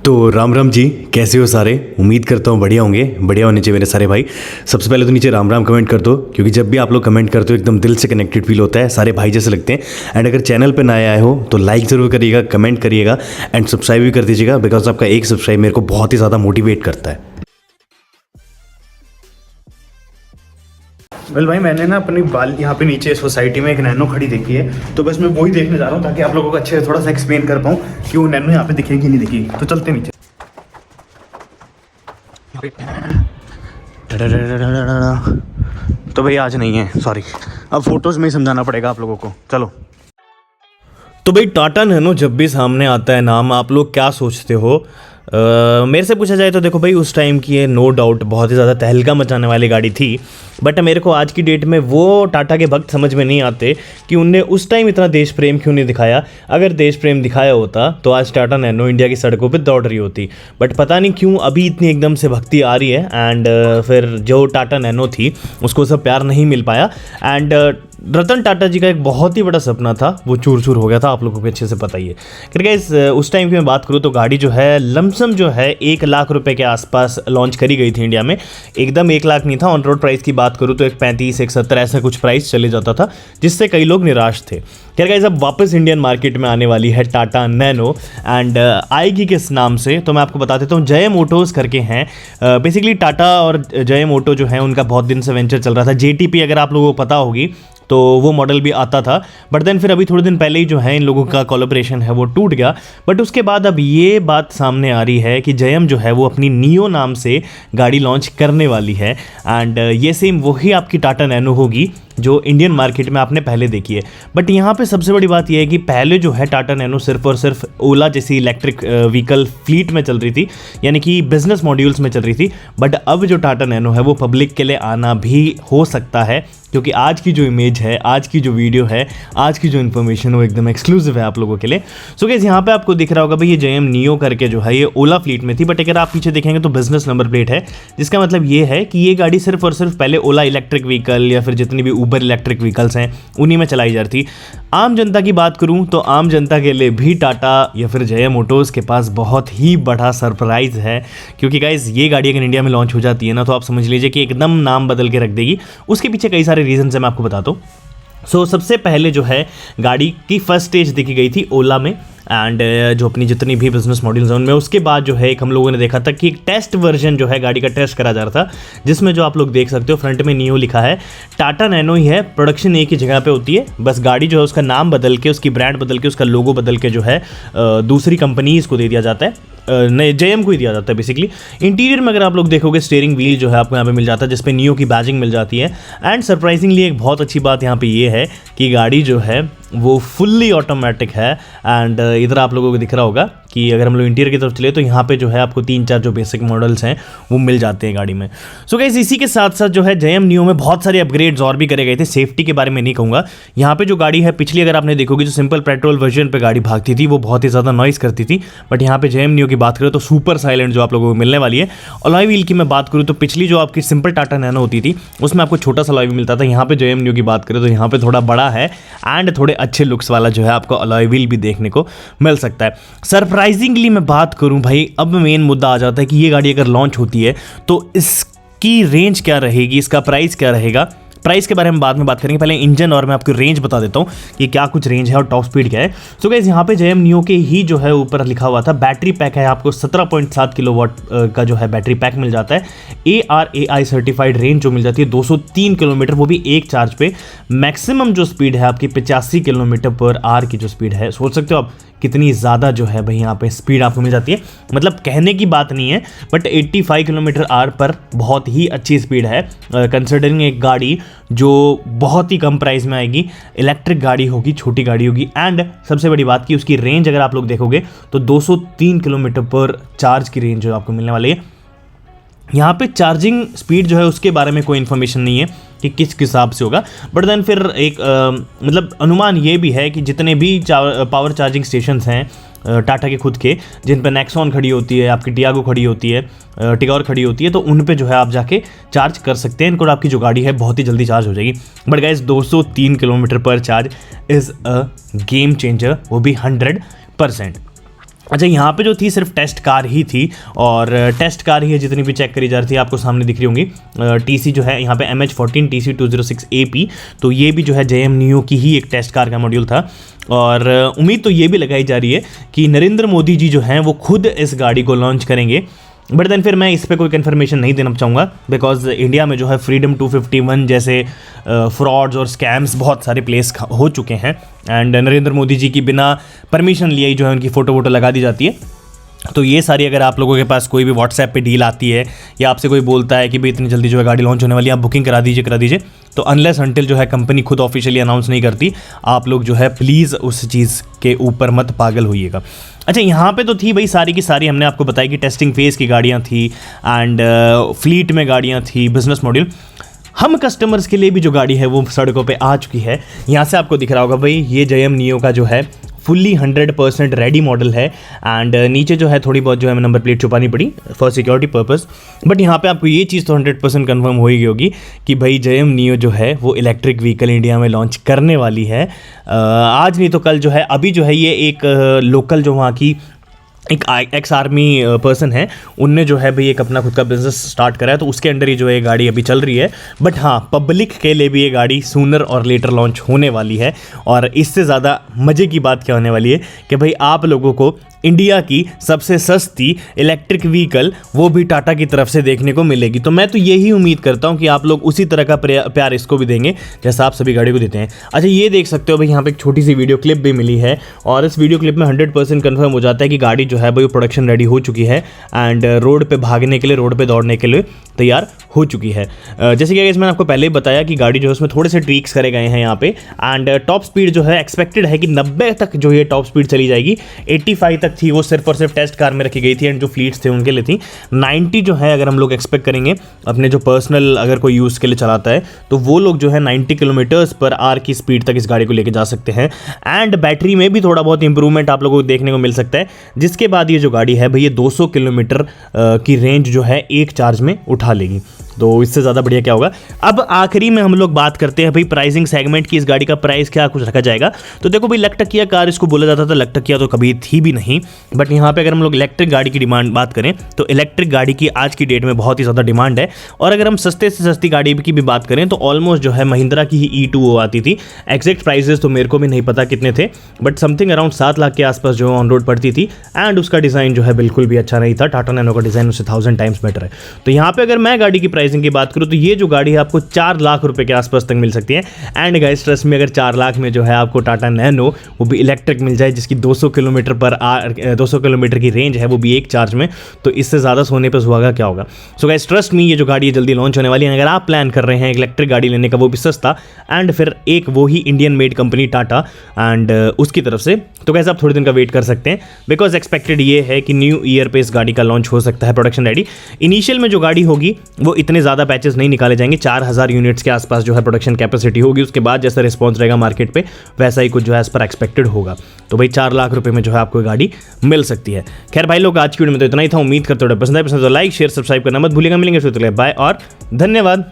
तो राम राम जी, कैसे हो सारे। उम्मीद करता हूँ बढ़िया होंगे। बढ़िया होने चाहिए मेरे सारे भाई। सबसे पहले तो नीचे राम राम कमेंट कर दो, क्योंकि जब भी आप लोग कमेंट करते हो एकदम दिल से कनेक्टेड फील होता है, सारे भाई जैसे लगते हैं। एंड अगर चैनल पे नए आए हो तो लाइक ज़रूर करिएगा, कमेंट करिएगा एंड सब्सक्राइब भी कर दीजिएगा, बिकॉज आपका एक सब्सक्राइब मेरे को बहुत ही ज़्यादा मोटिवेट करता है। वेल भाई, मैंने ना अपनी बाल यहाँ पे नीचे सोसाइटी में एक नैनो खड़ी देखी है, तो बस मैं वही देखने जा रहा हूँ ताकि आप लोगों को अच्छे से थोड़ा सा एक्सप्लेन कर पाऊँ कि वो नैनो यहाँ पे दिखेगी नहीं दिखेगी। तो चलते नीचे। तो भाई आज नहीं है, सॉरी, अब फोटोज़ में ही समझाना पड़ेगा आप लोगों को। चलो। तो भाई टाटा नैनो जब भी सामने आता है नाम, आप लोग क्या सोचते हो? मेरे से पूछा जाए तो देखो भाई, उस टाइम की ये नो डाउट बहुत ही ज़्यादा तहलका मचाने वाली गाड़ी थी। बट मेरे को आज की डेट में वो टाटा के भक्त समझ में नहीं आते कि उनने उस टाइम इतना देश प्रेम क्यों नहीं दिखाया। अगर देश प्रेम दिखाया होता तो आज टाटा नैनो इंडिया की सड़कों पे दौड़ रही होती। बट पता नहीं क्यों अभी इतनी एकदम से भक्ति आ रही है। एंड फिर जो टाटा नैनो थी उसको सब प्यार नहीं मिल पाया। एंड रतन टाटा जी का एक बहुत ही बड़ा सपना था, वो चूर चूर हो गया था, आप लोगों को अच्छे से पता ही है। क्योंकि उस टाइम की मैं बात करूँ तो गाड़ी जो है लमसम जो है 1 लाख रुपए के आसपास लॉन्च करी गई थी इंडिया में। एकदम 1 लाख नहीं था। ऑन रोड प्राइस की बात करूँ तो 135 170 ऐसा कुछ प्राइस चले जाता था, जिससे कई लोग निराश थे। खैर गाइस, अब वापस इंडियन मार्केट में आने वाली है टाटा नैनो। एंड आएगी किस नाम से तो मैं आपको बता देता हूँ। जयम ऑटोज़ करके हैं। बेसिकली टाटा और जयम ऑटो जो है उनका बहुत दिन से वेंचर चल रहा था। जेटीपी अगर आप लोगों को पता होगी तो वो मॉडल भी आता था। बट देन फिर अभी थोड़े दिन पहले ही जो है इन लोगों का कोलैबोरेशन है वो टूट गया। बट उसके बाद अब ये बात सामने आ रही है कि जयम जो है वो अपनी नियो नाम से गाड़ी लॉन्च करने वाली है। एंड ये सेम वही आपकी टाटा नैनो होगी जो इंडियन मार्केट में आपने पहले देखी है। बट यहाँ पे सबसे बड़ी बात यह है कि पहले जो है टाटा नैनो सिर्फ और सिर्फ ओला जैसी इलेक्ट्रिक व्हीकल फ्लीट में चल रही थी, यानी कि बिजनेस मॉड्यूल्स में चल रही थी। बट अब जो टाटा नैनो है वो पब्लिक के लिए आना भी हो सकता है, क्योंकि आज की जो इमेज है, आज की जो वीडियो है, आज की जो इन्फॉर्मेशन वो एकदम एक्सक्लूसिव है आप लोगों के लिए। सो गाइस, यहाँ पे आपको दिख रहा होगा भाई ये जेएम नियो करके जो है ये ओला फ्लीट में थी। बट अगर आप पीछे देखेंगे तो बिजनेस नंबर प्लेट है, जिसका मतलब ये है कि ये गाड़ी सिर्फ और सिर्फ पहले ओला इलेक्ट्रिक व्हीकल या फिर जितनी भी उबर इलेक्ट्रिक व्हीकल्स हैं उन्हीं में चलाई जा रही थी। आम जनता की बात करूं तो आम जनता के लिए भी टाटा या फिर जयम ऑटोज़ के पास बहुत ही बड़ा सरप्राइज़ है। क्योंकि गाइस, ये गाड़ी अगर इंडिया में लॉन्च हो जाती है ना तो आप समझ लीजिए कि एकदम नाम बदल के रख देगी। उसके पीछे कई सारे रीजंस हैं, मैं आपको बताता हूँ। सो सबसे पहले जो है गाड़ी की फर्स्ट स्टेज देखी गई थी ओला में। एंड जो अपनी जितनी भी बिजनेस मॉडल्स हैं उनमें, उसके बाद जो है एक हम लोगों ने देखा था कि एक टेस्ट वर्जन जो है गाड़ी का टेस्ट करा जा रहा था, जिसमें जो आप लोग देख सकते हो फ्रंट में नियो लिखा है। टाटा नैनो ही है, प्रोडक्शन एक ही जगह पे होती है। बस गाड़ी जो है उसका नाम बदल के, उसकी ब्रांड बदल के, उसका लोगो बदल के जो है दूसरी कंपनीज को दे दिया जाता है, नए जेएम को ही दिया जाता है बेसिकली। इंटीरियर में अगर आप लोग देखोगे स्टीयरिंग व्हील जो है आपको यहाँ पे मिल जाता है, जिसपे नियो की बैजिंग मिल जाती है। एंड सरप्राइजिंगली एक बहुत अच्छी बात यहाँ पे ये है कि गाड़ी जो है वो फुल्ली ऑटोमेटिक है। एंड इधर आप लोगों को दिख रहा होगा कि अगर हम लोग इंटीरियर की तरफ चले तो यहाँ पे जो है आपको 3-4 जो बेसिक मॉडल्स हैं वो मिल जाते हैं गाड़ी में। सो गाइस, इसी के साथ साथ जो है जयम नियो में बहुत सारे अपग्रेड्स और भी करे गए थे। सेफ्टी के बारे में नहीं कहूँगा। यहाँ पे जो गाड़ी है पिछली अगर आपने देखोगे जो सिंपल पेट्रोल वर्जन पे गाड़ी भागती थी वो बहुत ही ज़्यादा नॉइस करती थी। बट यहाँ पे जयम नियो की बात करें तो सुपर साइलेंट जो आप लोगों को मिलने वाली है। अलॉय व्हील की मैं बात करूँ तो पिछली जो आपकी सिंपल टाटा नैनो होती थी उसमें आपको छोटा सा अलॉय व्हील मिलता था। यहाँ पे जयम नियो की बात करें तो यहाँ पे थोड़ा बड़ा है एंड थोड़े अच्छे लुक्स वाला जो है आपको अलॉय व्हील भी देखने को मिल सकता है। सरप्राइजिंगली मैं बात करूं भाई, अब मेन मुद्दा आ जाता है कि ये गाड़ी अगर लॉन्च होती है तो इसकी रेंज क्या रहेगी, इसका प्राइस क्या रहेगा। प्राइस के बारे में बाद में बात करेंगे, पहले इंजन और मैं आपको रेंज बता देता हूँ कि क्या कुछ रेंज है और टॉप स्पीड क्या है। सो गाइस, यहाँ पे जयम नियो के ही जो है ऊपर लिखा हुआ था बैटरी पैक है आपको 17.7 किलोवाट का जो है बैटरी पैक मिल जाता है। ARAI सर्टिफाइड रेंज जो मिल जाती है 203 किलोमीटर, वो भी एक चार्ज पे। मैक्सिमम जो स्पीड है आपकी 85 किलोमीटर पर आवर की जो स्पीड है, सोच सकते हो आप कितनी ज़्यादा जो है भाई यहाँ पे स्पीड आपको मिल जाती है। मतलब कहने की बात नहीं है, बट 85 किलोमीटर आवर पर बहुत ही अच्छी स्पीड है कंसिडरिंग एक गाड़ी जो बहुत ही कम प्राइस में आएगी, इलेक्ट्रिक गाड़ी होगी, छोटी गाड़ी होगी। एंड सबसे बड़ी बात की उसकी रेंज अगर आप लोग देखोगे तो 203 किलोमीटर पर चार्ज की रेंज जो आपको मिलने वाली है। यहाँ पे चार्जिंग स्पीड जो है उसके बारे में कोई इन्फॉर्मेशन नहीं है कि किस हिसाब से होगा। बट देन फिर एक मतलब अनुमान ये भी है कि जितने भी पावर चार्जिंग स्टेशंस हैं टाटा के खुद के, जिन पर नेक्सॉन खड़ी होती है, आपकी टियागो खड़ी होती है, टिगोर खड़ी होती है, तो उन पे जो है आप जाके चार्ज कर सकते हैं। इनको आपकी जो गाड़ी है बहुत ही जल्दी चार्ज हो जाएगी। बट गाइस, 203 किलोमीटर पर charge is a game changer, वो भी 100%। अच्छा, यहाँ पे जो थी सिर्फ टेस्ट कार ही थी, और टेस्ट कार ही है जितनी भी चेक करी जा रही थी, आपको सामने दिख रही होंगी। TC जो है यहाँ पे MH14 TC 206AP, तो ये भी जो है JM Neo की ही एक टेस्ट कार का मॉड्यूल था। और उम्मीद तो ये भी लगाई जा रही है कि नरेंद्र मोदी जी जो हैं वो खुद इस गाड़ी को लॉन्च करेंगे, बट देन फिर मैं इस पर कोई कन्फर्मेशन नहीं देना चाहूँगा, बिकॉज इंडिया में जो है फ्रीडम 251 जैसे फ्रॉड्स और स्कैम्स बहुत सारे प्लेस हो चुके हैं, एंड नरेंद्र मोदी जी की बिना परमिशन लिए ही जो है उनकी फ़ोटो वोटो लगा दी जाती है। तो ये सारी अगर आप लोगों के पास कोई भी व्हाट्सएप पे डील आती है या आपसे कोई बोलता है कि भाई इतनी जल्दी जो है गाड़ी लॉन्च होने वाली है, आप बुकिंग करा दीजिए, तो अनलेस अनटिल जो है कंपनी खुद ऑफिशियली अनाउंस नहीं करती, आप लोग जो है प्लीज़ उस चीज़ के ऊपर मत पागल होइएगा। अच्छा, यहाँ पे तो थी भाई सारी की सारी, हमने आपको बताया कि टेस्टिंग फेज़ की गाड़ियाँ थी एंड फ्लीट में गाड़ियाँ थी, बिजनेस मॉड्यूल। हम कस्टमर्स के लिए भी जो गाड़ी है वो सड़कों पे आ चुकी है। यहाँ से आपको दिख रहा होगा भाई, ये JM Neo का जो है फुल्ली 100% रेडी मॉडल है, एंड नीचे जो है थोड़ी बहुत जो है नंबर प्लेट छुपानी पड़ी फॉर सिक्योरिटी पर्पस, बट यहाँ पे आपको ये चीज़ तो 100% कन्फर्म हो ही होगी कि भाई JM Neo जो है वो इलेक्ट्रिक व्हीकल इंडिया में लॉन्च करने वाली है। आज नहीं तो कल जो है, अभी जो है ये एक लोकल जो वहाँ की एक एक्स आर्मी पर्सन है, उनने जो है भाई एक अपना खुद का बिजनेस स्टार्ट करा है, तो उसके अंडर ही जो है ये गाड़ी अभी चल रही है। बट हाँ, पब्लिक के लिए भी ये गाड़ी सूनर और लेटर लॉन्च होने वाली है, और इससे ज़्यादा मज़े की बात क्या होने वाली है कि भाई आप लोगों को इंडिया की सबसे सस्ती इलेक्ट्रिक व्हीकल वो भी टाटा की तरफ से देखने को मिलेगी। तो मैं तो यही उम्मीद करता हूँ कि आप लोग उसी तरह का प्यार इसको भी देंगे जैसा आप सभी गाड़ी को देते हैं। अच्छा, ये देख सकते हो भाई, यहाँ पे एक छोटी सी वीडियो क्लिप भी मिली है, और इस वीडियो क्लिप में 100% कन्फर्म हो जाता है कि गाड़ी जो है भाई वो प्रोडक्शन रेडी हो चुकी है, एंड रोड पे भागने के लिए, रोड पे दौड़ने के लिए तैयार हो चुकी है। जैसे कि मैंने आपको पहले ही बताया कि गाड़ी जो है उसमें थोड़े से ट्रीक्स करे गए हैं यहाँ पे, एंड टॉप स्पीड जो है एक्सपेक्टेड है कि 90 तक जो ये टॉप स्पीड चली जाएगी। 85 तक थी, वो सिर्फ और सिर्फ टेस्ट कार में रखी गई थी, एंड जो फ्लीट्स थे उनके लिए थी। 90 जो है अगर हम लोग एक्सपेक्ट करेंगे अपने जो पर्सनल अगर कोई यूज़ के लिए चलाता है, तो वो लोग जो है 90 km/h की स्पीड तक इस गाड़ी को लेके जा सकते हैं। एंड बैटरी में भी थोड़ा बहुत इंप्रूवमेंट आप लोगों को देखने को मिल सकता है, जिसके बाद ये जो गाड़ी है भाई ये 200 किलोमीटर की रेंज जो है एक चार्ज में उठा लेगी। तो इससे ज़्यादा बढ़िया क्या होगा। अब आखिरी में हम लोग बात करते हैं भाई प्राइसिंग सेगमेंट की, इस गाड़ी का प्राइस क्या कुछ रखा जाएगा। तो देखो भाई, लकटकिया कार इसको बोला जाता था, लकटकिया तो कभी थी भी नहीं, बट यहाँ पे अगर हम लोग इलेक्ट्रिक गाड़ी की डिमांड बात करें तो इलेक्ट्रिक गाड़ी की आज की डेट में बहुत ही ज़्यादा डिमांड है। और अगर हम सस्ते से सस्ती गाड़ी की भी बात करें तो ऑलमोस्ट जो है महिंद्रा की ही E2O आती थी। एग्जैक्ट प्राइसेस तो मेरे को भी नहीं पता कितने थे, बट समथिंग अराउंड 7 लाख के आसपास जो ऑन रोड पड़ती थी, एंड उसका डिज़ाइन जो है बिल्कुल भी अच्छा नहीं था। टाटा नैनो का डिज़ाइन उससे 1000 टाइम्स बेटर है। तो यहाँ पे अगर मैं गाड़ी की प्राइसिंग की बात करूँ तो ये जो गाड़ी है आपको 4 लाख रुपए के आसपास तक मिल सकती है। एंड गाइस, ट्रस्ट में, अगर 4 लाख में जो है आपको टाटा नैनो वो भी इलेक्ट्रिक मिल जाए, जिसकी 200 किलोमीटर की रेंज है, वो भी एक चार्ज में, तो इससे ज़्यादा सोने पर सुहागा क्या होगा। सो गाइस, ट्रस्ट मी, ये जो गाड़ी है जल्दी लॉन्च होने वाली है। अगर आप प्लान कर रहे हैं इलेक्ट्रिक गाड़ी लेने का, वो भी सस्ता, एंड फिर एक वो ही Indian made company Tata and उसकी तरफ से, तो गाइस आप थोड़े दिन का वेट कर सकते हैं, बिकॉज एक्सपेक्टेड ये है कि न्यू ईयर पे इस गाड़ी का लॉन्च हो सकता है प्रोडक्शन रेडी। इनिशियल में जो गाड़ी होगी वो इतने ज़्यादा बैचेस नहीं निकाले जाएंगे, 4000 यूनिट्स के आसपास जो है प्रोडक्शन कैपेसिटी होगी। उसके बाद जैसा रिस्पॉन्स रहेगा मार्केट पे, वैसा ही कुछ जो है एज पर एक्सपेक्टेड होगा। तो भाई 4 लाख रुपए में जो है आपको गाड़ी मिल सकती है। खैर भाई लोग, आज की वीडियो में तो इतना ही था। उम्मीद करते हो पसंद है तो लाइक शेयर सब्सक्राइब करना मत भूलिएगा। मिलेंगे फिर, बाय और धन्यवाद।